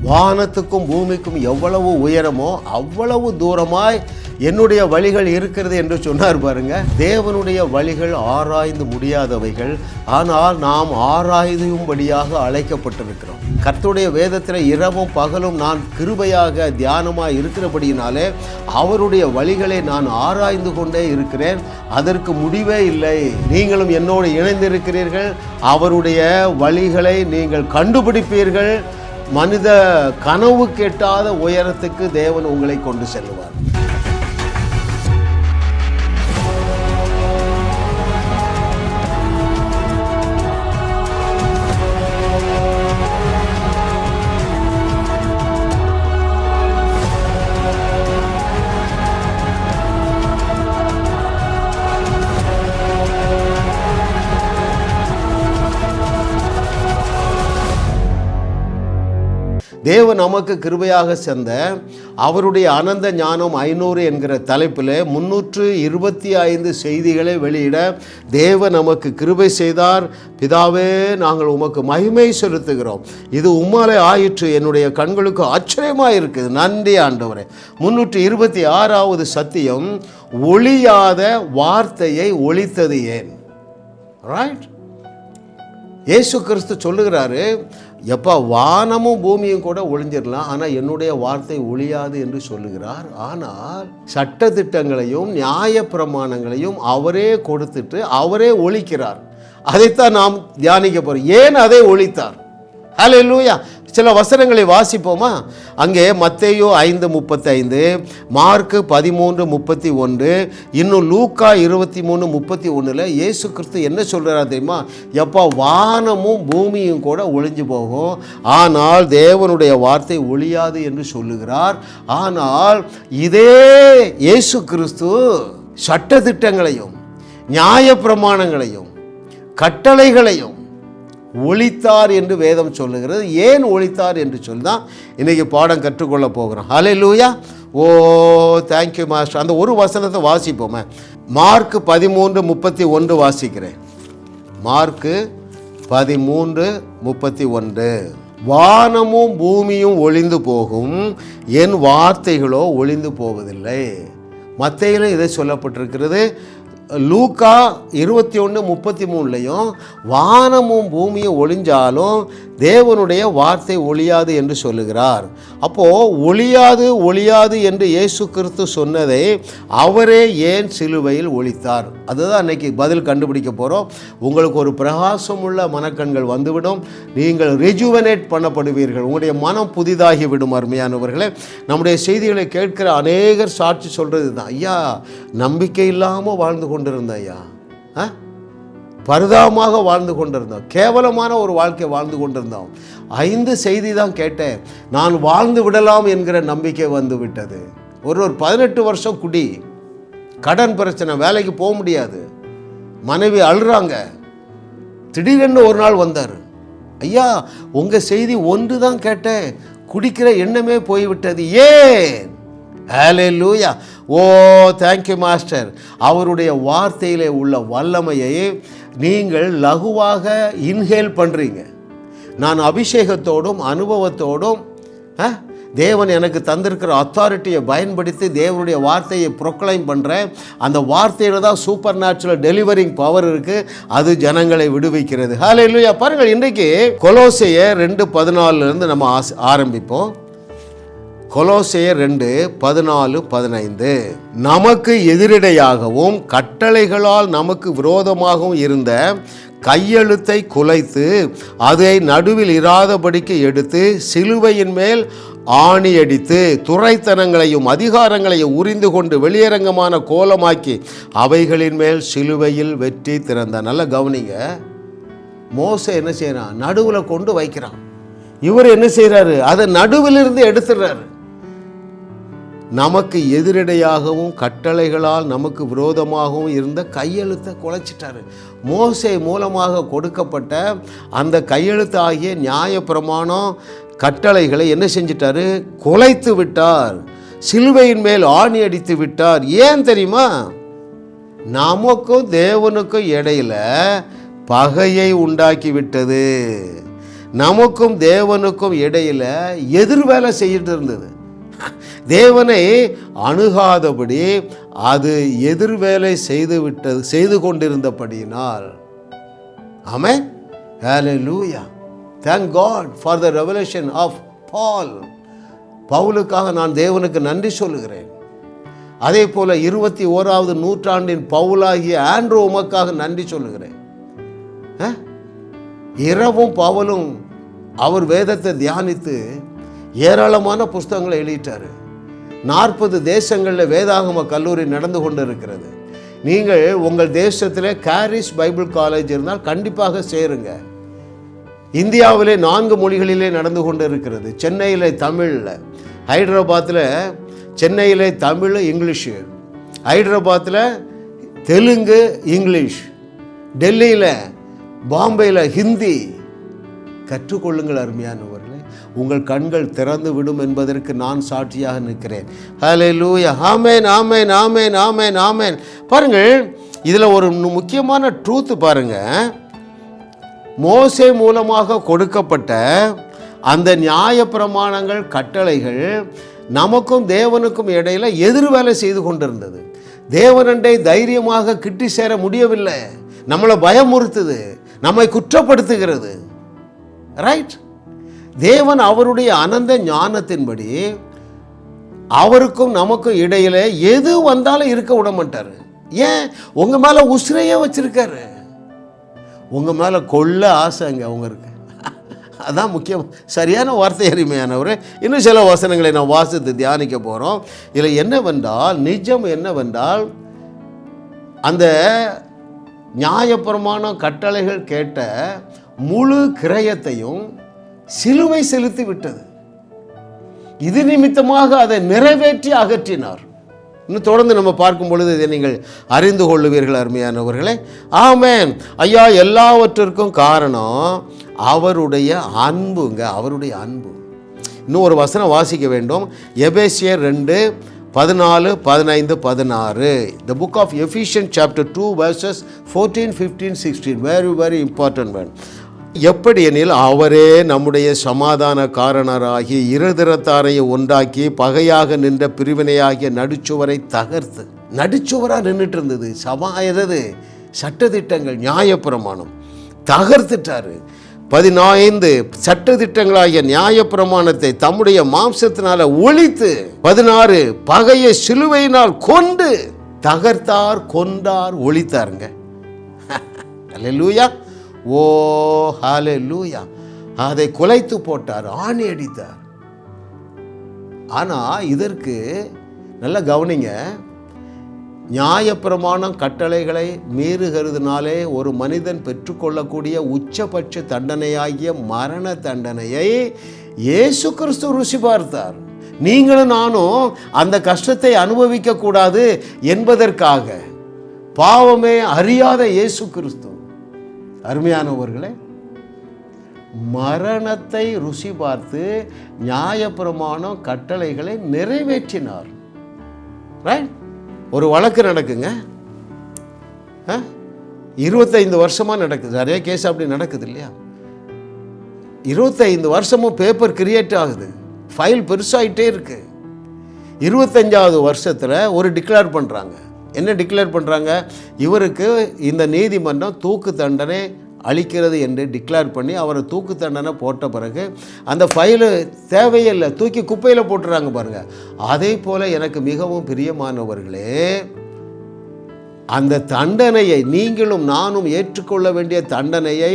வானத்துக்கும் பூமிக்கும் எவ்வளவு உயரமோ அவ்வளவு தூரமாய் என்னுடைய வழிகள் இருக்கிறது என்று சொன்னார் பாருங்க. தேவனுடைய வழிகள் ஆராய்ந்து முடியாதவைகள், ஆனால் நாம் ஆராயும்படியாக அழைக்கப்பட்டிருக்கிறோம். கர்த்தருடைய வேதத்தில் இரவும் பகலும் நான் கிருபையாக தியானமாக இருக்கிறபடியினாலே அவருடைய வழிகளை நான் ஆராய்ந்து கொண்டே இருக்கிறேன். அதற்கு முடிவே இல்லை. நீங்களும் என்னோடு இணைந்திருக்கிறீர்கள். அவருடைய வழிகளை நீங்கள் கண்டுபிடிப்பீர்கள். மனித கனவு கேட்டாத உயரத்துக்கு தேவன் உங்களை கொண்டு செல்வார். தேவன் நமக்கு கிருபையாக சென்ற அவருடைய அனந்த ஞானம் 500 என்கிற தலைப்பில் 325 செய்திகளை வெளியிட தேவன் நமக்கு கிருபை செய்தார். பிதாவே, நாங்கள் உமக்கு மகிமை செலுத்துகிறோம். இது உம்மாலே ஆயிற்று. என்னுடைய கண்களுக்கு ஆச்சரியமாக இருக்குது. நன்றி ஆண்டவரே. 326வது சத்தியம், ஒளியாத வார்த்தையை ஒளித்தது ஏன்? ரைட். இயேசு கிறிஸ்து சொல்லுகிறாரு, எப்போ வானமும் பூமியும் கூட ஒளிஞ்சிடலாம், ஆனால் என்னுடைய வார்த்தை ஒளியாது என்று சொல்லுகிறார். ஆனால் சட்டதிட்டங்களையும் நியாய பிரமாணங்களையும் அவரே கொடுத்துட்டு அவரே ஒழிக்கிறார். அதைத்தான் நாம் தியானிக்க போகிறோம். ஏன் அதை ஒழித்தார்? ஹல்லேலூயா. சில வசனங்களை வாசிப்போமா? அங்கே மத்தேயு 5:35, மார்க்கு 13:31, இன்னும் லூக்கா 23:31 இயேசு கிறிஸ்து என்ன சொல்கிறார் தெரியுமா? எப்போ வானமும் பூமியும் கூட ஒளிஞ்சு போகும், ஆனால் தேவனுடைய வார்த்தை ஒளியாது என்று சொல்லுகிறார். ஆனால் இதே இயேசு கிறிஸ்து சட்டதிட்டங்களையும் நியாய பிரமாணங்களையும் கட்டளைகளையும் ஒழித்தார் என்று வேதம் சொல்லுகிறது. ஏன் ஒழித்தார் என்று சொல்லி தான் இன்றைக்கி பாடம் கற்றுக்கொள்ள போகிறோம். ஹல்லேலூயா. ஓ தேங்க்யூ மாஸ்டர். அந்த ஒரு வசனத்தை வாசிப்போமே. மார்க்கு 13:31 வாசிக்கிறேன். மார்க்கு 13:31, வானமும் பூமியும் ஒளிந்து போகும், என் வார்த்தைகளோ ஒளிந்து போவதில்லை. மத்தேயுல இதை சொல்லப்பட்டிருக்கிறது. லூக்கா 21:33 வானமும் பூமியும் ஒளிஞ்சாலும் தேவனுடைய வார்த்தை ஒளியாது என்று சொல்லுகிறார். அப்போது ஒளியாது என்று இயேசு கிறிஸ்து சொன்னதை அவரே ஏன் சிலுவையில் ஒளித்தார்? அதுதான் அன்னைக்கு பதில் கண்டுபிடிக்க போகிறோம். உங்களுக்கு ஒரு பிரகாசமுள்ள மனக்கண்கள் வந்துவிடும். நீங்கள் ரெஜுவனேட் பண்ணப்படுவீர்கள். உங்களுடைய மனம் புதிதாகிவிடும். அருமையானவர்களே, நம்முடைய செய்திகளை கேட்கிற அநேகர் சாட்சி சொல்கிறது தான், ஐயா நம்பிக்கை இல்லாமல் வாழ்ந்து கொண்டிருந்த ஐயா, பரிதாபமாக வாழ்ந்து கொண்டிருந்தோம், கேவலமான ஒரு வாழ்க்கை வாழ்ந்து கொண்டிருந்தோம். 5 செய்தி தான் கேட்டேன், நான் வாழ்ந்து விடலாம் என்கிற நம்பிக்கை வந்து விட்டது. ஒரு 18 வருஷம் குடி, கடன் பிரச்சனை, வேலைக்கு போக முடியாது, மனைவி அழுறாங்க. திடீரென்று ஒரு நாள் வந்தார், ஐயா உங்கள் செய்தி ஒன்று தான் கேட்டேன், குடிக்கிற எண்ணமே போய்விட்டது. ஏன்? ஹல்லேலூயா. ஓ தேங்க்யூ மாஸ்டர். அவருடைய வார்த்தையிலே உள்ள வல்லமையை நீங்கள் லகுவாக இன்ஹேல் பண்ணுறீங்க. நான் அபிஷேகத்தோடும் அனுபவத்தோடும் தேவன் எனக்கு தந்திருக்கிற அத்தாரிட்டியை பயன்படுத்தி தேவனுடைய வார்த்தையை ப்ரொக்ளைம் பண்ணுறேன். அந்த வார்த்தையில் தான் சூப்பர் நேச்சுரல் டெலிவரிங் பவர் இருக்குது. அது ஜனங்களை விடுவிக்கிறது. ஹல்லேலூயா. பாருங்கள், இன்றைக்கு கொலோசையர் 2:14 நம்ம ஆரம்பிப்போம். கொலோசையர் 2:14-15, நமக்கு எதிரிடையாகவும் கட்டளைகளால் நமக்கு விரோதமாகவும் இருந்த கையெழுத்தை குலைத்து அதை நடுவில் இராதபடிக்கு எடுத்து சிலுவையின் மேல் ஆணியடித்து துரைத்தனங்களையும் அதிகாரங்களையும் உரிந்து கொண்டு வெளியரங்கமான கோலமாக்கி அவைகளின் மேல் சிலுவையில் வெற்றி திறந்தார். நல்லா கவனிங்க. மோசே என்ன செய்யறான்? நடுவில் கொண்டு வைக்கிறான். இவர் என்ன செய்கிறாரு? அதை நடுவிலிருந்து எடுத்துடுறாரு. நமக்கு எதிரடையாகவும் கட்டளைகளால் நமக்கு விரோதமாகவும் இருந்த கையெழுத்தை குலைச்சிட்டாரு. மோசே மூலமாக கொடுக்கப்பட்ட அந்த கையெழுத்து ஆகிய நியாய பிரமாணம் கட்டளைகளை என்ன செஞ்சிட்டாரு? குலைத்து விட்டார். சிலுவையின் மேல் ஆணி அடித்து விட்டார். ஏன் தெரியுமா? நமக்கும் தேவனுக்கும் இடையில பகையை உண்டாக்கி விட்டது. நமக்கும் தேவனுக்கும் இடையில் எதிர் வேலை செய்யிட்டு இருந்தது. தேவனை அணுகாதபடி அது எதிர் வேலை செய்து கொண்டிருந்தபடியினால். ஆமென். ஹல்லேலூயா. Thank God for the revelation of Paul. பவுலுக்காக நான் தேவனுக்கு நன்றி சொல்லுகிறேன். அதே போல 21வது நூற்றாண்டின் பவுலாகிய ஆண்ட்ரூ உமக்காக நன்றி சொல்லுகிறேன். இரவும் பவுலும் அவர் வேதத்தை தியானித்து ஏராளமான புஸ்தகங்களை எழுதிட்டார். 40 தேசங்களில் வேதாகம கல்லூரி நடந்து கொண்டு இருக்கிறது. நீங்கள் உங்கள் தேசத்தில் கேரிஸ் பைபிள் காலேஜ் இருந்தால் கண்டிப்பாக சேருங்க. இந்தியாவிலே 4 மொழிகளிலே நடந்து கொண்டு இருக்கிறது. சென்னையில் தமிழில், ஹைதராபாத்தில் சென்னையில் தமிழ் இங்கிலீஷு, ஹைதராபாத்தில் தெலுங்கு இங்கிலீஷ், டெல்லியில் பாம்பேயில் ஹிந்தி. கற்றுக்கொள்ளுங்கள் அருமையானவர்களே, உங்கள் கண்கள் திறந்து விடும் என்பதற்கு நான் சாட்சியாக நிற்கிறேன். ஹல்லேலூயா. ஆமென், ஆமென், ஆமென், ஆமென், ஆமென். பாருங்கள், இதில் ஒரு முக்கியமான ட்ரூத் பாருங்கள். மோசே மூலமாக கொடுக்கப்பட்ட அந்த நியாயப்பிரமாணங்கள், கட்டளைகள் நமக்கும் தேவனுக்கும் இடையில் எதிர் வேலை செய்து கொண்டிருந்தது. தேவனண்டை தைரியமாக கிட்டி சேர முடியவில்லை. நம்மளை பயமுறுத்துது, நம்மை குற்றப்படுத்துகிறது. ரைட்? தேவன் அவருடைய அனந்த ஞானத்தின்படி அவருக்கும் நமக்கும் இடையில எது வந்தாலும் இருக்க விட மாட்டார். ஏன்? உங்க மேல உசிரையே வச்சிருக்காரு. உங்க மேல கொள்ள ஆசைங்க உங்களுக்கு. அதான் முக்கியம். சரியான வார்த்தை அருமையானவர். இன்னும் சில வசனங்களை நான் வாசித்து தியானிக்க போகிறோம். இதில் என்னவென்றால், நிஜம் என்னவென்றால், அந்த நியாயப்பிரமாண கட்டளைகள் கேட்ட முழு கிரயத்தையும் சிலுவை செலுத்தி விட்டது. இது நிமித்தமாக அதை நிறைவேற்றி அகற்றினார். இன்னும் தொடர்ந்து நம்ம பார்க்கும் பொழுது இதை நீங்கள் அறிந்து கொள்ளுவீர்கள் அருமையானவர்களே. ஆமென். ஐயா, எல்லாவற்றிற்கும் காரணம் அவருடைய அன்புங்க, அவருடைய அன்பு. இன்னும் ஒரு வசனம் வாசிக்க வேண்டும். எபேசியர் 2:14, 15, 16. The book of Ephesians chapter 2 verses 14, 15, 16. Very, very important one. எப்படி எனில், அவரே நம்முடைய சமாதான காரணராகி இருதிறத்தாரை ஒன்றாக்கி பகையாக நின்ற பிரிவினையாகிய நடுச்சுவரை தகர்த்து. நடுச்சுவராக நின்றுட்டு இருந்தது எது? சட்டதிட்டங்கள், நியாயப்பிரமாணம். தகர்த்துட்டாரு. 15 சட்டதிட்டங்களாகிய நியாயப்பிரமாணத்தை தம்முடைய மாம்சத்தினால ஒழித்து, 16 பகையை சிலுவையினால் கொண்டு தகர்த்தார், கொண்டார், ஒழித்தாருங்க. அல்லேலூயா. ஓ ஹல்லேலூயா. அதை குலைத்து போட்டார், ஆணி அடித்தார். ஆனால் இதற்கு நல்ல கவனிங்க. நியாயப்பிரமாணம் கட்டளைகளை மீறுகிறதுனாலே ஒரு மனிதன் பெற்றுக்கொள்ளக்கூடிய உச்சபட்ச தண்டனையாகிய மரண தண்டனையை இயேசு கிறிஸ்து ருசி பார்த்தார். நீங்களும் நானும் அந்த கஷ்டத்தை அனுபவிக்க கூடாது என்பதற்காக பாவமே அறியாத இயேசு கிறிஸ்து அருமையானவர்களே மரணத்தை ருசி பார்த்து நியாயப்பிரமாணம் கட்டளைகளை நிறைவேற்றினார். ரைட்? ஒரு வழக்கு நடக்குங்க, 25 வருஷமாக நடக்குது. நிறைய கேஸ் அப்படி நடக்குது இல்லையா? 25 வருஷமும் பேப்பர் கிரியேட் ஆகுது, ஃபைல் பெருசாகிட்டே இருக்கு. 25வது வருஷத்தில் ஒரு டிக்ளேர் பண்ணுறாங்க. என்ன டிக்ளேர் பண்ணுறாங்க? இவருக்கு இந்த நீதிமன்றம் தூக்கு தண்டனை அளிக்கிறது என்று டிக்ளேர் பண்ணி அவரை தூக்கு தண்டனை போட்ட பிறகு அந்த ஃபைலு தேவையில்லை, தூக்கி குப்பையில் போட்டுறாங்க பாருங்கள். அதே போல் எனக்கு மிகவும் பிரியமானவர்களே, அந்த தண்டனையை நீங்களும் நானும் ஏற்றுக்கொள்ள வேண்டிய தண்டனையை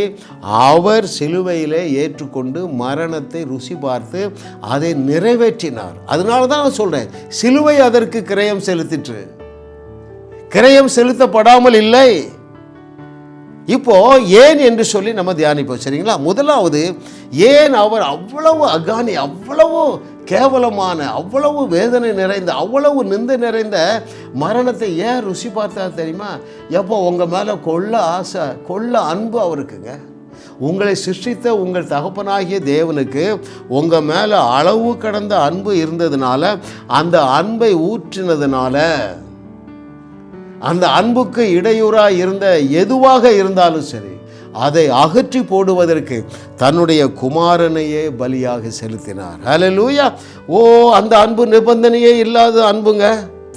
அவர் சிலுவையிலே ஏற்றுக்கொண்டு மரணத்தை ருசி பார்த்து அதை நிறைவேற்றினார். அதனால தான் நான் சொல்கிறேன், சிலுவை அதற்கு கிரயம் செலுத்திற்று. கிரயம் செலுத்தப்படாமல் இல்லை. இப்போ ஏன் என்று சொல்லி நம்ம தியானிப்போம். சரிங்களா? முதலாவது, ஏன் அவர் அவ்வளவு அகானி, அவ்வளவு கேவலமான, அவ்வளவு வேதனை நிறைந்த, அவ்வளவு நிந்தை நிறைந்த மரணத்தை ஏன் ருசி பார்த்தா தெரியுமா? எப்போ உங்கள் மேலே கொள்ள ஆசை, கொள்ள அன்பு அவருக்குங்க. உங்களை சிருஷ்டித்த உங்கள் தகப்பனாகிய தேவனுக்கு உங்கள் மேலே அளவு கடந்த அன்பு இருந்ததுனால, அந்த அன்பை ஊற்றினதுனால, அந்த அன்புக்கு இடையூறாக இருந்த எதுவாக இருந்தாலும் சரி அதை அகற்றி போடுவதற்கு தன்னுடைய குமாரனையே பலியாக செலுத்தினார். ஹல்லேலூயா. அந்த அன்பு நிபந்தனையே இல்லாத அன்புங்க.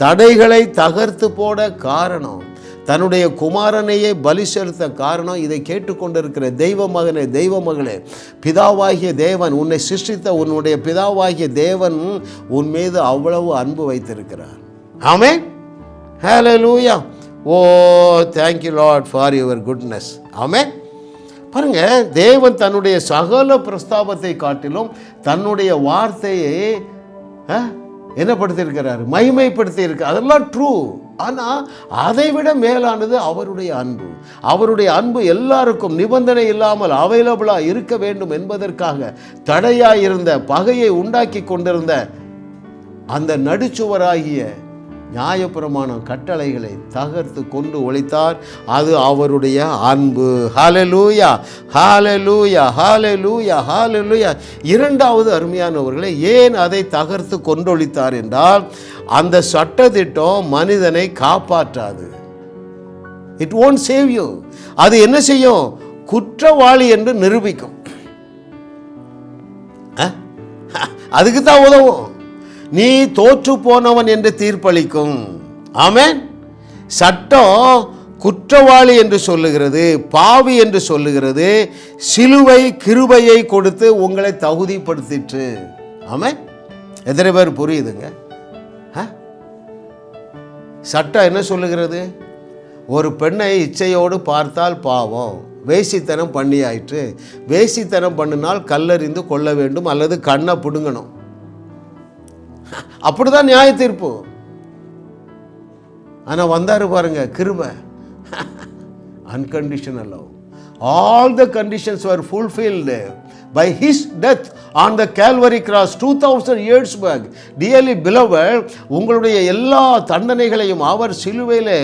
தடைகளை தகர்த்து போட காரணம், தன்னுடைய குமாரனையே பலி செலுத்த காரணம். இதை கேட்டுக்கொண்டிருக்கிற தெய்வ மகனே, தெய்வ மகளே, பிதாவாகிய தேவன், உன்னை சிருஷ்டித்த உன்னுடைய பிதாவாகிய தேவன் உன் மீது அவ்வளவு அன்பு வைத்திருக்கிறார். ஆமென். ஹல்லேலூயா. thank you Lord for your goodness. ஆமென். பாருங்க, தேவன் தன்னுடைய சகல பிரஸ்தாபத்தை காட்டிலும் தன்னுடைய வார்த்தையை என்ன படுத்தியிருக்கிறார்? மகிமைப்படுத்தி இருக்கு. அதெல்லாம் ட்ரூ. ஆனால் அதை விட மேலானது அவருடைய அன்பு. அவருடைய அன்பு எல்லாருக்கும் நிபந்தனை இல்லாமல் அவைலபிளாக இருக்க வேண்டும் என்பதற்காக தடையாக இருந்த, பகையை உண்டாக்கி கொண்டிருந்த அந்த நடுச்சுவராகிய நியாயப்பிரமாணம் கட்டளைகளை தகர்த்து கொண்டு ஒழித்தார். அது அவருடைய அன்பு. ஹல்லேலூயா, ஹல்லேலூயா, ஹல்லேலூயா, ஹல்லேலூயா. இரண்டாவது அருமையானவர்களே, ஏன் அதை தகர்த்து கொண்டொழித்தார் என்றால், அந்த சட்டத்திட்டம் மனிதனை காப்பாற்றாது. It won't save you. அது என்ன செய்யும்? குற்றவாளி என்று நிரூபிக்கும். அதுக்கு தான் உதவும். நீ தோற்று போனவன் என்று தீர்ப்பளிக்கும். ஆமென். சட்டம் குற்றவாளி என்று சொல்லுகிறது, பாவி என்று சொல்லுகிறது. சிலுவை கிருபையை கொடுத்து உங்களை தகுதிப்படுத்திற்று. ஆமென். எத்தனை பேர் புரியுதுங்க? சட்டம் என்ன சொல்லுகிறது? ஒரு பெண்ணை இச்சையோடு பார்த்தால் பாவம், வேசித்தனம் பண்ணியாயிற்று. வேசித்தனம் பண்ணினால் கல்லறிந்து கொள்ள வேண்டும் அல்லது கண்ணை பிடுங்கணும். அப்படிதான் நியாய தீர்ப்பு. ஆனால் வந்தாரு பாருங்க கிருபை, unconditional love. All the conditions were fulfilled by his death on the Calvary cross 2000 years back. Dearly beloved, உங்களுடைய எல்லா தண்டனைகளையும் அவர் சிலுவையில்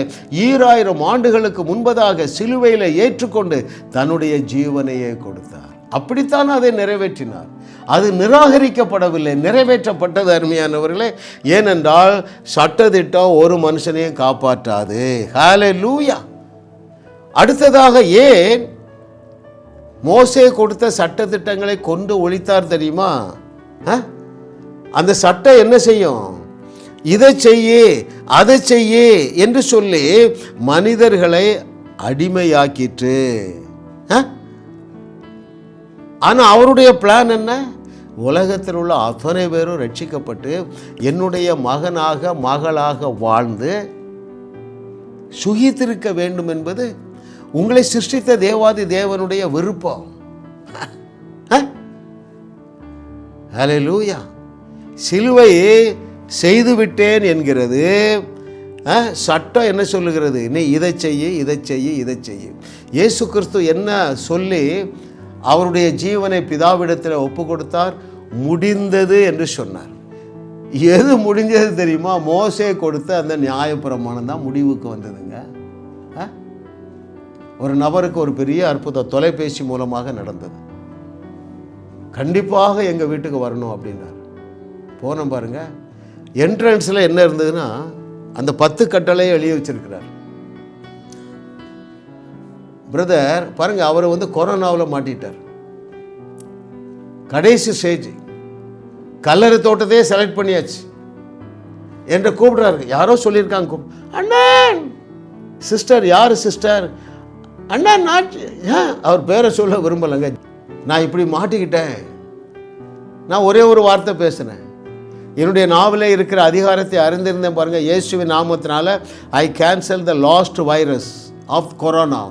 2000 ஆண்டுகளுக்கு முன்பதாக சிலுவையில் ஏற்றுக்கொண்டு தன்னுடைய ஜீவனையே கொடுத்தார். அப்படித்தான் அதை நிறைவேற்றினார். அது நிராகரிக்கப்படவில்லை, நிறைவேற்றப்பட்டது. அருமையானவர்களே, ஏனென்றால் சட்டத்திட்டம் ஒரு மனுஷனையும் காப்பாற்றாது. ஹல்லேலூயா. அடுத்ததாக ஏன் மோசே கொடுத்த சட்டத்திட்டங்களை கொண்டு ஒழித்தார் தெரியுமா? அந்த சட்டம் என்ன செய்யும்? இதை செய்ய அதை செய்ய என்று சொல்லி மனிதர்களை அடிமையாக்கிற்று. ஆனால் அவருடைய பிளான் என்ன? உலகத்தில் உள்ள அத்தனை பேரும் ரட்சிக்கப்பட்டு என்னுடைய மகனாக மகளாக வாழ்ந்து சுகித்திருக்க வேண்டும் என்பது உங்களை சிருஷ்டித்த தேவாதி தேவனுடைய விருப்பம். ஹல்லேலூயா. சிலுவையை செய்துவிட்டேன் என்கிறது. சட்டம் என்ன சொல்லுகிறது? நீ இதை செய்ய இதை செய்ய இதை செய்ய. இயேசு கிறிஸ்து என்ன சொல்லி அவருடைய ஜீவனை பிதாவிடத்தில் ஒப்பு கொடுத்தார்? முடிந்தது என்று சொன்னார். எது முடிஞ்சது தெரியுமா? மோசே கொடுத்த அந்த நியாயப்பிரமாணம் தான் முடிவுக்கு வந்ததுங்க. ஒரு நபருக்கு ஒரு பெரிய அற்புதம் தொலைபேசி மூலமாக நடந்தது. கண்டிப்பாக எங்கள் வீட்டுக்கு வரணும் அப்படின்னார். போனோம் பாருங்க. என்ட்ரன்ஸில் என்ன இருந்ததுன்னா அந்த 10 கட்டளையை எழுதி வச்சிருக்கிறார். பிரதர் பாருங்க, அவர் கொரோனாவில் மாட்டிட்டார். கடைசி ஸ்டேஜ், கல்லறை தோட்டத்தையே செலக்ட் பண்ணியாச்சு என்று கூப்பிடுறாரு. யாரோ சொல்லியிருக்காங்க, அண்ணன் சிஸ்டர். யார் சிஸ்டர்? அண்ணன் நாட்டு. அவர் பேரை சொல்ல விரும்பலைங்க. நான் இப்படி மாட்டிக்கிட்டேன். நான் ஒரே ஒரு வார்த்தை பேசினேன். என்னுடைய நாவலே இருக்கிற அதிகாரத்தை அறிந்திருந்தேன் பாருங்கள். இயேசுவின் நாமத்தினால I cancel the last virus of corona.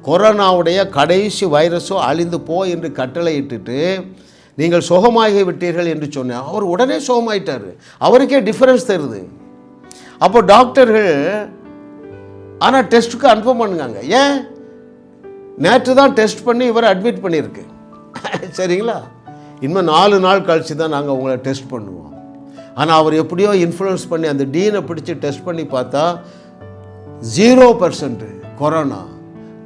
கொரோனாவுடைய கடைசி வைரஸோ அழிந்து போ என்று கட்டளை இட்டுட்டு நீங்கள் சுகமாகி விட்டீர்கள் என்று சொன்னேன். அவர் உடனே சுகமாயிட்டார். அவருக்கே டிஃபரன்ஸ் தெரியுது. அப்போ டாக்டர்கள் ஆனால் டெஸ்ட்டுக்கு அனுப்ப பண்ணுங்க. ஏன்? நேற்று தான் டெஸ்ட் பண்ணி இவரை அட்மிட் பண்ணியிருக்கு. சரிங்களா? இன்னும் 4 நாள் கழித்து தான் நாங்கள் உங்களை டெஸ்ட் பண்ணுவோம். ஆனால் அவர் எப்படியோ இன்ஃப்ளூயன்ஸ் பண்ணி அந்த டீனை பிடிச்சி டெஸ்ட் பண்ணி பார்த்தா 0% கொரோனா.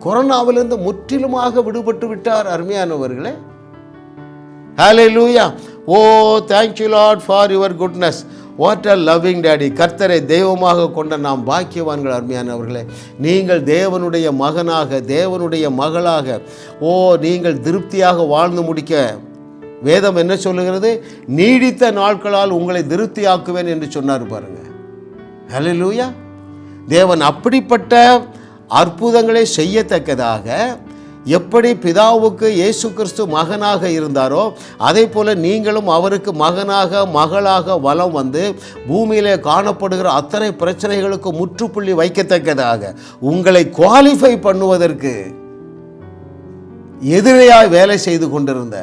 கொரோனாவிலிருந்து முற்றிலுமாக விடுபட்டு விட்டார். அருமையானவர்களே, hallelujah. Oh thank you Lord for your goodness. What a loving daddy. கர்த்தரை தெய்வமாக கொண்ட நாம் பாக்கியவான்கள். அருமையானவர்களே, நீங்கள் தேவனுடைய மகனாக, தேவனுடைய மகளாக நீங்கள் திருப்தியாக வாழ்ந்து முடிக்க வேதம் என்ன சொல்லுகிறது? நீடித்த நாட்களால் உங்களை திருப்தியாக்குவேன் என்று சொன்னார் பாருங்க. ஹல்லேலூயா. தேவன் அப்படிப்பட்ட அற்புதங்களை செய்யத்தக்கதாக எப்படி பிதாவுக்கு இயேசு கிறிஸ்து மகனாக இருந்தாரோ அதே போல் நீங்களும் அவருக்கு மகனாக மகளாக வலம் வந்து பூமியிலே காணப்படுகிற அத்தனை பிரச்சனைகளுக்கு முற்றுப்புள்ளி வைக்கத்தக்கதாக உங்களை குவாலிஃபை பண்ணுவதற்கு எதிரையாய் வேலை செய்து கொண்டிருந்த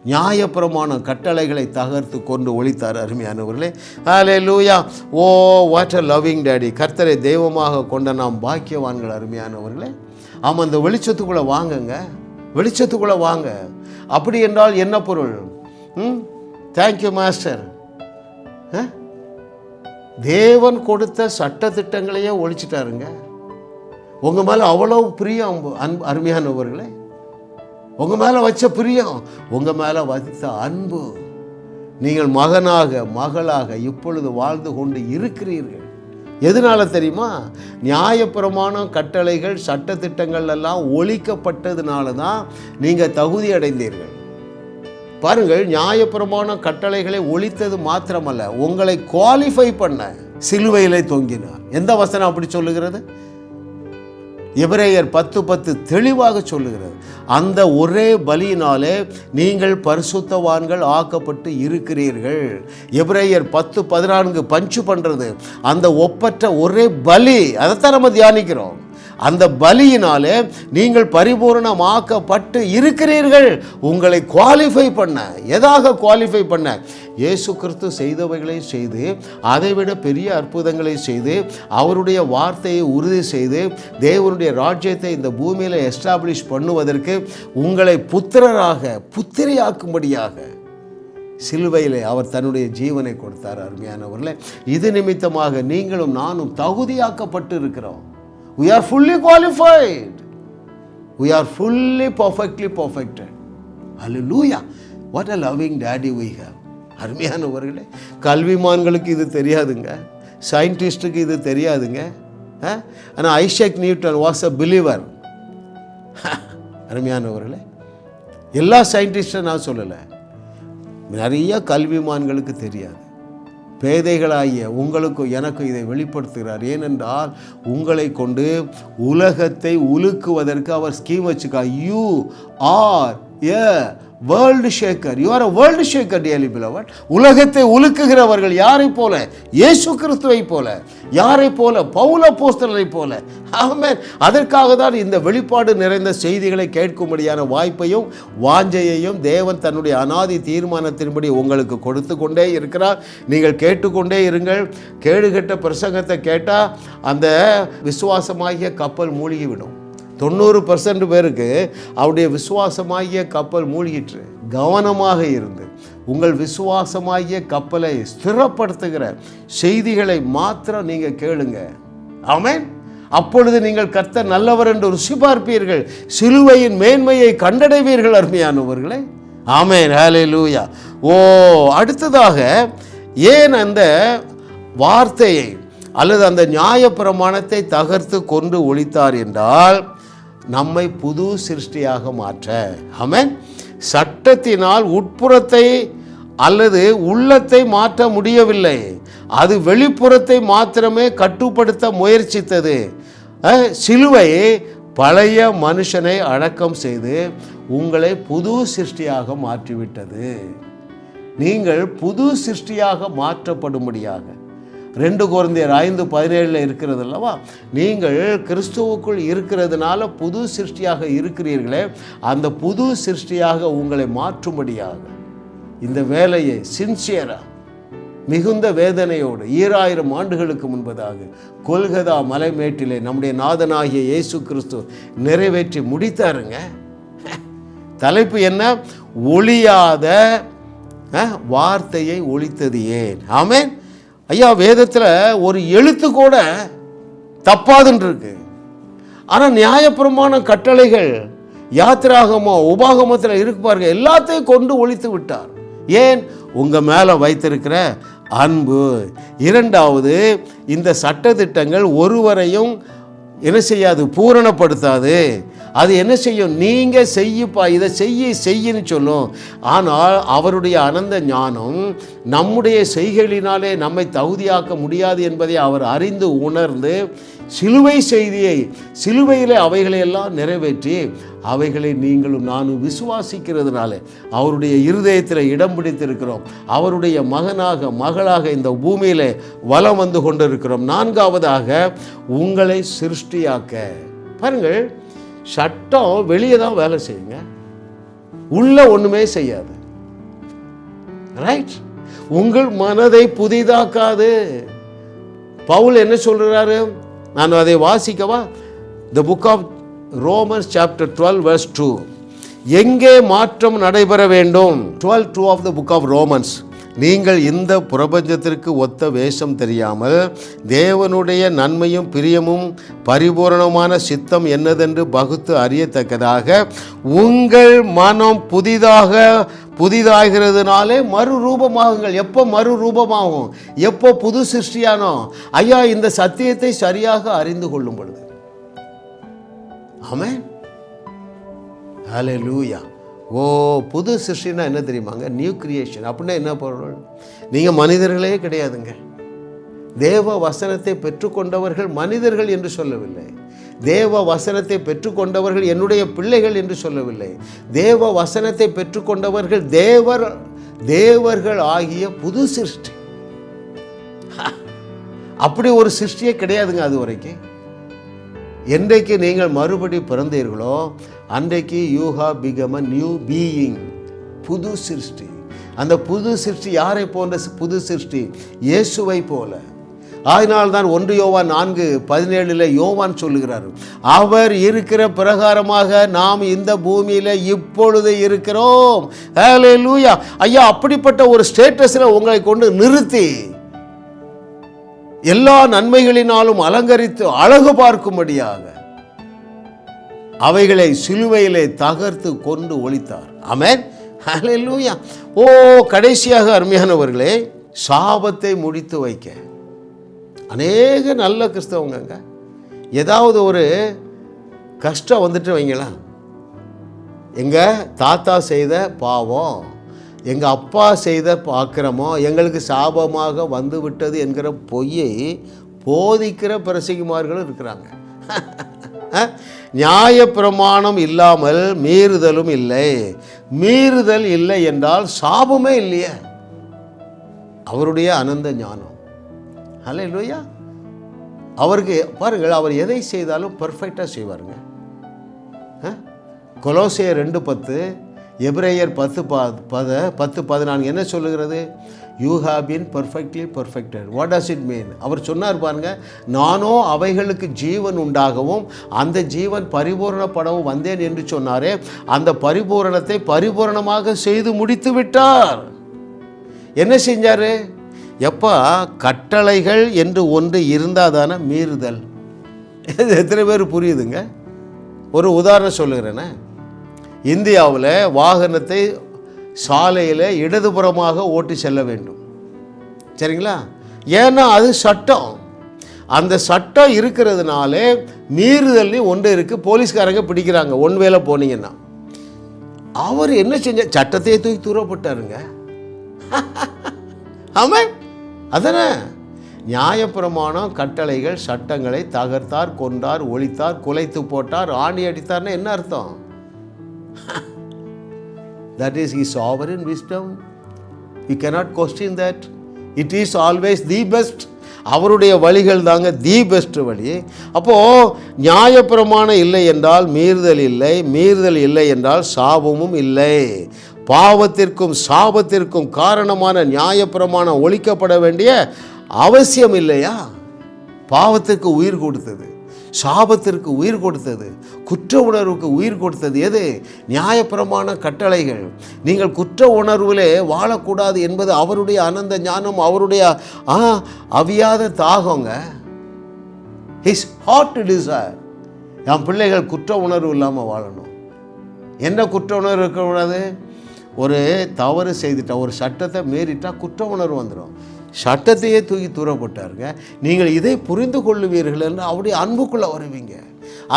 நியாயப்பிரமாண கட்டளைகளை தகர்த்து கொண்டு ஒழித்தார். அருமையானவர்களே, hallelujah. What a loving daddy. கர்த்தரை தெய்வமாக கொண்ட நாம் பாக்கியவான்கள். அருமையானவர்களே, ஆமாம், அந்த வெளிச்சத்துக்குள்ளே வாங்குங்க, வெளிச்சத்துக்குள்ளே வாங்க. அப்படி என்றால் என்ன பொருள்? Thank you master. தேவன் கொடுத்த சட்ட திட்டங்களையே ஒழிச்சிட்டாருங்க. உங்கள் மேலே அவ்வளோ பிரியம் அருமையானவர்களே, உங்கள் மேலே வச்ச பிரியம், உங்கள் மேலே வச்ச அன்பு. நீங்கள் மகனாக மகளாக இப்பொழுது வாழ்ந்து கொண்டு இருக்கிறீர்கள். எதனால தெரியுமா? நியாயப்பிரமாணம் கட்டளைகள் சட்டத்திட்டங்கள் எல்லாம் ஒழிக்கப்பட்டதுனால தான் நீங்கள் தகுதி அடைந்தீர்கள். பாருங்கள், நியாயப்பிரமாண கட்டளைகளை ஒழித்தது மாத்திரமல்ல, உங்களை குவாலிஃபை பண்ண சிலுவையிலே தொங்கினார். எந்த வசனம் அப்படி சொல்லுகிறது? எபிரேயர் 10:10 தெளிவாக சொல்லுகிறது. அந்த ஒரே பலியினாலே நீங்கள் பரிசுத்தவான்கள் ஆக்கப்பட்டு இருக்கிறீர்கள். எபிரேயர் 10:14 பஞ்சு பண்ணுறது அந்த ஒப்பற்ற ஒரே பலி. அதைத்தான் நம்ம தியானிக்கிறோம். அந்த பலியினாலே நீங்கள் பரிபூர்ணமாக்கப்பட்டு இருக்கிறீர்கள். உங்களை குவாலிஃபை பண்ண, எதாக குவாலிஃபை பண்ண? இயேசு கிறிஸ்து செய்தவைகளை செய்து, அதைவிட பெரிய அற்புதங்களை செய்து, அவருடைய வார்த்தையை உறுதி செய்து, தேவனுடைய ராஜ்யத்தை இந்த பூமியில் எஸ்டாப்ளிஷ் பண்ணுவதற்கு உங்களை புத்திரராக புத்திரியாக்கும்படியாக சிலுவையிலே அவர் தன்னுடைய ஜீவனை கொடுத்தார். அருமையானவர்களே, இது நிமித்தமாக நீங்களும் நானும் தகுதியாக்கப்பட்டு இருக்கிறோம். We are fully qualified. We are fully perfectly perfected. Hallelujah. What a loving daddy we have. அருமையானவர்களே, கல்விமான்களுக்கு இது தெரியாதுங்க, சயின்டிஸ்ட்டுக்கு இது தெரியாதுங்க. ஆனால் Isaac Newton was a believer. அருமையானவர்களே, எல்லா சயின்டிஸ்டும் நான் சொல்லலை, நிறைய கல்விமான்களுக்கு தெரியாது. பேதைகளாகிய உங்களுக்கும் எனக்கும் இதை வெளிப்படுத்துகிறார். ஏனென்றால் உங்களை கொண்டு உலகத்தை உலுக்குவதற்கு அவர் ஸ்கீம் வச்சுக்கா. You are a world shaker. You are a world shaker dearly beloved. உலகத்தை உலுக்குகிறவர்கள் யாரை போல? இயேசு கிறிஸ்துவை போல. யாரை போல? பவுல் அப்போஸ்தலரை போல. ஆமென். அதற்காக தான் இந்த வெளிப்பாடு நிறைந்த செய்திகளை கேட்கும்படியான வாய்ப்பையும் வாஞ்சையையும் தேவன் தன்னுடைய அனாதி தீர்மானத்தின்படி உங்களுக்கு கொடுத்து கொண்டே இருக்கிறார். நீங்கள் கேட்டுக்கொண்டே இருங்கள். கேடுகட்ட பிரசங்கத்தை கேட்டால் அந்த விசுவாசமாகிய கப்பல் மூழ்கிவிடும். 90% பேருக்கு அவருடைய விசுவாசமாகிய கப்பல் மூழ்கிற்று. கவனமாக இருந்து உங்கள் விசுவாசமாகிய கப்பலை ஸ்திரப்படுத்துகிற செய்திகளை மாத்திரம் நீங்கள் கேளுங்க. ஆமென். அப்பொழுது நீங்கள் கர்த்தர் நல்லவர் என்று ருசி பார்ப்பீர்கள், சிலுவையின் மேன்மையை கண்டடைவீர்கள். அருமையானவர்களே, ஆமென். ஹல்லேலூயா. அடுத்ததாக ஏன் அந்த வார்த்தையை அல்லது அந்த நியாயப்பிரமாணத்தை தகர்த்து கொண்டு ஒழித்தார் என்றால், நம்மை புது சிருஷ்டியாக மாற்ற. ஆமென். சட்டத்தினால் உட்புறத்தை அல்லது உள்ளத்தை மாற்ற முடியவில்லை, அது வெளிப்புறத்தை மாத்திரமே கட்டுப்படுத்த முயற்சித்தது. சிலுவை பழைய மனுஷனை அடக்கம் செய்து உங்களை புது சிருஷ்டியாக மாற்றிவிட்டது. நீங்கள் புது சிருஷ்டியாக மாற்றப்படும்படியாக 2 கொரிந்தியர் 5:17 இருக்கிறது அல்லவா? நீங்கள் கிறிஸ்துவுக்குள் இருக்கிறதுனால புது சிருஷ்டியாக இருக்கிறீர்களே, அந்த புது சிருஷ்டியாக உங்களை மாற்றும்படியாக இந்த வேலையை சின்சியராக மிகுந்த வேதனையோடு 2000 ஆண்டுகளுக்கு முன்பதாக கொல்கதா மலைமேட்டிலே நம்முடைய நாதனாகிய இயேசு கிறிஸ்து நிறைவேற்றி முடித்தாருங்க. தலைப்பு என்ன? ஒழியாத வார்த்தையை ஒழித்தது ஏன்? ஆமென். ஐயா, வேதத்தில் ஒரு எழுத்து கூட தப்பாதுன்னு இருக்கு. ஆனால் நியாயப்பிரமாண கட்டளைகள் யாத்திராகமோ உபாகமத்தில் இருக்கு பாருங்க, எல்லாத்தையும் கொண்டு ஒழித்து விட்டார். ஏன்? உங்கள் மேலே வைத்திருக்கிற அன்பு. இரண்டாவது, இந்த சட்டதிட்டங்கள் ஒருவரையும் என்ன செய்யாது, பூரணப்படுத்தாது. அது என்ன செய்யும், நீங்கள் செய்யப்பா, இதை செய்யின்னு சொல்லும். ஆனால் அவருடைய அனந்த ஞானம் நம்முடைய செய்கைகளினாலே நம்மை தகுதியாக்க முடியாது என்பதை அவர் அறிந்து உணர்ந்து சிலுவை செய்தியை, சிலுவையில் அவைகளையெல்லாம் நிறைவேற்றி அவைகளை நீங்களும் நானும் விசுவாசிக்கிறதுனால அவருடைய இருதயத்தில் இடம் பிடித்திருக்கிறோம். அவருடைய மகனாக மகளாக இந்த பூமியில் வலம் வந்து கொண்டிருக்கிறோம். நான்காவதாக, உங்களை சிருஷ்டியாக்க. பாருங்கள், சட்டம் வெளியே தான் வேலை செய்யுங்க, உள்ள ஒன்றுமே செய்யாது. ரைட்? உங்கள் மனதை புதிதாக்காது. பவுல் என்ன சொல்கிறாரு, நான் அதை வாசிக்கவா? The book of Romans chapter 12 verse 2. எங்கே மாற்றம் நடைபெற வேண்டும்? 12:2 of the book of Romans. நீங்கள் இந்த பிரபஞ்சத்திற்கு ஒத்த வேஷம் தெரியாமல் தேவனுடைய நன்மையும் பிரியமும் பரிபூரணமான சித்தம் என்னதென்று பகுத்து அறியத்தக்கதாக உங்கள் மனம் புதிதாகிறதுனாலே மறுரூபமாகுங்கள். எப்போ மறுரூபமாகும்? எப்போ புது சிருஷ்டியானோ? ஐயா, இந்த சத்தியத்தை சரியாக அறிந்து கொள்ளும் பொழுது. ஆமென், ஹல்லேலூயா. ஓ, புது சிருஷ்டினா என்ன தெரியுமாங்க? New creation. அப்படின்னா என்ன பொருள்? நீங்கள் மனிதர்களே கிடையாதுங்க. தேவ வசனத்தை பெற்றுக்கொண்டவர்கள் மனிதர்கள் என்று சொல்லவில்லை. தேவ வசனத்தை பெற்றுக்கொண்டவர்கள் என்னுடைய பிள்ளைகள் என்று சொல்லவில்லை. தேவ வசனத்தை பெற்றுக்கொண்டவர்கள் தேவர்கள் ஆகிய புது சிருஷ்டி. அப்படி ஒரு சிருஷ்டியே கிடையாதுங்க அது வரைக்கும். என்றைக்கு நீங்கள் மறுபடி பிறந்தீர்களோ அன்றைக்கு you have become a new being, புது சிருஷ்டி. அந்த புது சிருஷ்டி யாரை போன்ற புது சிருஷ்டி? இயேசுவை போல. அதனால்தான் 1 யோவான் 4:17 யோவான் சொல்லுகிறார், அவர் இருக்கிற பிரகாரமாக நாம் இந்த பூமியில் இப்பொழுது இருக்கிறோம். ஹல்லேலூயா. ஐயா, அப்படிப்பட்ட ஒரு ஸ்டேட்டஸில் உங்களை கொண்டு நிறுத்தி எல்லா நன்மைகளினாலும் அலங்கரித்து அழகு பார்க்கும்படியாக அவைகளை சிலுவையிலே தகர்த்து கொண்டு ஒழித்தார். ஆமென், ஹல்லேலூயா. ஓ, கடைசியாக அருமையானவர்களே, சாபத்தை முடித்து வைக்க அநேக நல்ல கிறிஸ்தவங்க ஏதாவது ஒரு கஷ்டம் வந்துட்டு வைங்களா, எங்கள் தாத்தா செய்த பாவம், எங்கள் அப்பா செய்த அக்கிரமம் எங்களுக்கு சாபமாக வந்து விட்டது என்கிற பொய்யை போதிக்கிற பிரசங்கிமார்களும் இருக்கிறாங்க. நியாயப்பிரமாணம் இல்லாமல் மீறுதலும் இல்லை. மீறுதல் இல்லை என்றால் சாபமே இல்லையே. அவருடைய அனந்த ஞானம். ஹல்லேலூயா. அவருக்கு பாருங்கள், அவர் எதை செய்தாலும் பர்ஃபெக்டாக செய்வாருங்க. கொலோசியர் 2:10, எபிரேயர் 10:14 என்ன சொல்லுகிறது? You have been perfectly perfected. What does it mean? அவர் சொன்னார் பாருங்க, நானோ அவைகளுக்கு ஜீவன் உண்டாகவும் அந்த ஜீவன் பரிபூரணப்படவும் வந்தேன் என்று சொன்னாரே, அந்த பரிபூரணத்தை பரிபூரணமாக செய்து முடித்து விட்டார். என்ன செஞ்சார்? எப்பா, கட்டளைகள் என்று ஒன்று இருந்தால் தானே மீறுதல். எத்தனை பேர் புரியுதுங்க? ஒரு உதாரணம் சொல்லுகிறேன்னா, இந்தியாவில் வாகனத்தை சாலையில் இடதுபுறமாக ஓட்டி செல்ல வேண்டும், சரிங்களா? ஏன்னா அது சட்டம். அந்த சட்டம் இருக்கிறதுனால மீறுதல்னு ஒன்று இருக்குது. போலீஸ்காரங்க பிடிக்கிறாங்க ஒன் வேல போனீங்கன்னா. அவர் என்ன செஞ்ச? சட்டத்தையே தூக்கி தூரப்பட்டாருங்க. ஆமாம், அதானே நியாயப்பிரமாணம், கட்டளைகள், சட்டங்களை தகர்த்தார், கொன்றார், ஒழித்தார், குலைத்து போட்டார், ஆணி அடித்தார்னு என்ன அர்த்தம்? That is his sovereign wisdom. You cannot question that. It is always the best. அவருடைய வழிகள் தாங்க தி பெஸ்ட் வழி. அப்போது நியாயப்பிரமாணம் இல்லை என்றால் மீறுதல் இல்லை, மீறுதல் இல்லை என்றால் சாபமும் இல்லை. பாவத்திற்கும் சாபத்திற்கும் காரணமான நியாயப்பிரமாணம் ஒழிக்கப்பட வேண்டிய அவசியம் இல்லையா? பாவத்திற்கு உயிர் கொடுத்தது, சாபத்திற்கு உயிர் கொடுத்தது, குற்ற உணர்வுக்கு உயிர் கொடுத்தது எது? நியாயப்பிரமாண கட்டளைகள். நீங்கள் குற்ற உணர்விலே வாழக்கூடாது என்பது அவருடைய அனந்த ஞானம், அவருடைய அவியாத தாகங்க. His heart desire. என் பிள்ளைகள் குற்ற உணர்வு இல்லாமல் வாழணும். என்ன குற்ற உணர்வு இருக்கக்கூடாது? ஒரு தவறு செய்துட்டா, ஒரு சட்டத்தை மீறிட்டா குற்ற உணர்வு வந்துடும். சட்டத்தையே தூக்கி தூரப்பட்டாருங்க. நீங்கள் இதை புரிந்து கொள்ளுவீர்கள் என்று அவருடைய அன்புக்குள்ளே வருவீங்க.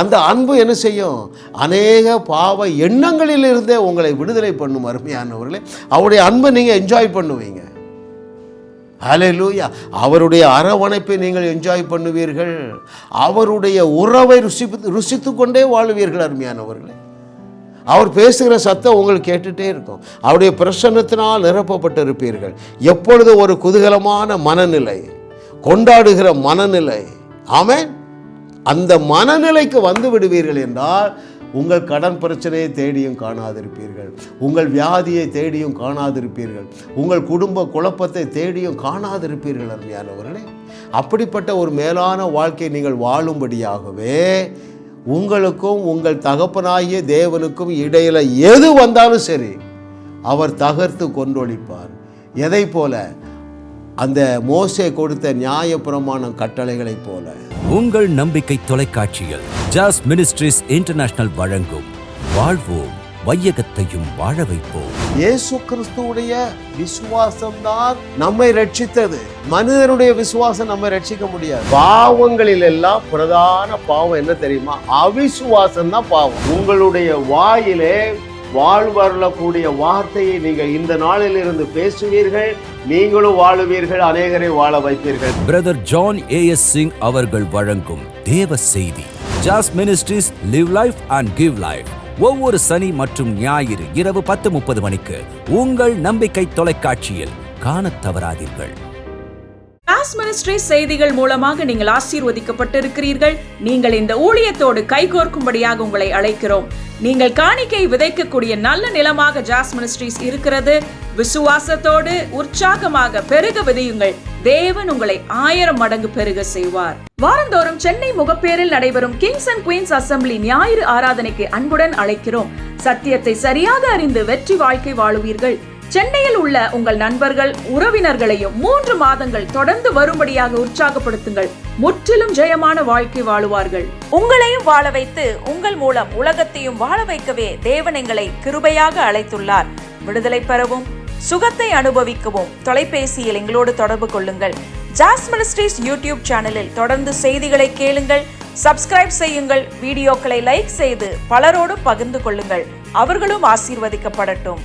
அந்த அன்பு என்ன செய்யும்? அநேக பாவ எண்ணங்களிலிருந்தே உங்களை விடுதலை பண்ணும். அருமையானவர்களே, அவருடைய அன்பை நீங்கள் என்ஜாய் பண்ணுவீங்க. ஹல்லேலூயா. அவருடைய அரவணைப்பை நீங்கள் என்ஜாய் பண்ணுவீர்கள். அவருடைய உறவை ருசித்து கொண்டே வாழுவீர்கள். அருமையானவர்களே, அவர் பேசுகிற சத்தம் உங்களுக்கு கேட்டுகிட்டே இருக்கும். அவருடைய பிரசன்னத்தினால் நிரப்பப்பட்டு இருப்பீர்கள். எப்பொழுது ஒரு குதூகலமான மனநிலை, கொண்டாடுகிற மனநிலை. ஆமென். அந்த மனநிலைக்கு வந்து விடுவீர்கள் என்றால் உங்கள் கடன் பிரச்சனையை தேடியும் காணாதிருப்பீர்கள், உங்கள் வியாதியை தேடியும் காணாதிருப்பீர்கள், உங்கள் குடும்ப குழப்பத்தை தேடியும் காணாதிருப்பீர்கள். அருமையானவர்களே, அப்படிப்பட்ட ஒரு மேலான வாழ்க்கை நீங்கள் வாழும்படியாகவே உங்களுக்கும் உங்கள் தகப்பனாகிய தேவனுக்கும் இடையில் எது வந்தாலும் சரி அவர் தகர்த்து கொன்றொழிப்பார். எதை போல? அந்த மோசே கொடுத்த நியாயப்பிரமாணம் கட்டளைகளைப் போல. உங்கள் நம்பிக்கை தொலைக்காட்சியில் ஜாஸ் மினிஸ்ட்ரீஸ் இன்டர்நேஷனல் வழங்கும் வாழ்வோம் வையகத்தையும் வாழ வைப்போம். இயேசு கிறிஸ்துவுடைய விசுவாசம்தான் நம்மை ரட்சித்தது. மனிதனுடைய விசுவாசம் நம்மை ரட்சிக்க முடியாது. பாவங்களில் எல்லாம் பிரதான பாவம் என்ன தெரியுமா? அவிசுவாசம் தான் பாவம். உங்களுடைய வாயிலே வாழ்வரக்கூடிய வார்த்தையை நீங்கள் இந்த நாளில் இருந்து பேசுவீர்கள், நீங்களும் வாழுவீர்கள், அநேகரை வாழ வைப்பீர்கள். Brother John A.S. சிங் அவர்கள் வழங்கும் தேவ செய்தி. ஜாஸ் ministries live life and give life ஒவ்வொரு சனி மற்றும் ஞாயிறு இரவு 10:30 மணிக்கு உங்கள் நம்பிக்கை தொலைக்காட்சியில் காணத் தவறாதீர்கள். ஜாஸ் மினிஸ்ட்ரீஸ் செய்திகள் மூலமாக நீங்கள் ஆசீர்வதிக்கப்பட்டிருக்கிறீர்கள். நீங்கள் இந்த ஊழியத்தோடு கைகோர்க்கும்படியாக உங்களை அழைக்கிறோம். நீங்கள் காணிக்கை விதைக்கக்கூடிய நல்ல நிலமாக ஜாஸ் மினிஸ்ட்ரீஸ் இருக்கிறது. விசுவாசத்தோடு உற்சாகமாக பெருக விதையுங்கள். தேவன் உங்களை 1000 மடங்கு பெருக செய்வார். வாரந்தோறும் சென்னை முகப்பேரில் நடைபெறும் கிங்ஸ் அண்ட் குயின்ஸ் அசெம்பிளி ஞாயிறு ஆராதனைக்கு அன்புடன் அழைக்கிறோம். சத்தியத்தை சரியாக அறிந்து வெற்றி வாழ்க்கை வாழுவீர்கள். சென்னையில் உள்ள உங்கள் நண்பர்கள் உறவினர்களையும் 3 மாதங்கள் தொடர்ந்து வரும்படியாக உற்சாகப்படுத்துங்கள். முற்றிலும் ஜெயமான வாழ்க்கை வாழுவார்கள். உங்களையும் வாழ வைத்து உங்கள் மூலம் உலகத்தையும் வாழ வைக்கவே தேவன் எங்களை கிருபையாக அழைத்துள்ளார். விடுதலை பெறவும் சுகத்தை அனுபவிக்கவும் தொலைபேசியில் எங்களோடு தொடர்பு கொள்ளுங்கள். ஜாஸ் மினிஸ்ட்ரீஸ் யூடியூப் சேனலில் தொடர்ந்து செய்திகளை கேளுங்கள். சப்ஸ்கிரைப் செய்யுங்கள். வீடியோக்களை லைக் செய்து பலரோடு பகிர்ந்து கொள்ளுங்கள். அவர்களும் ஆசீர்வதிக்கப்படட்டும்.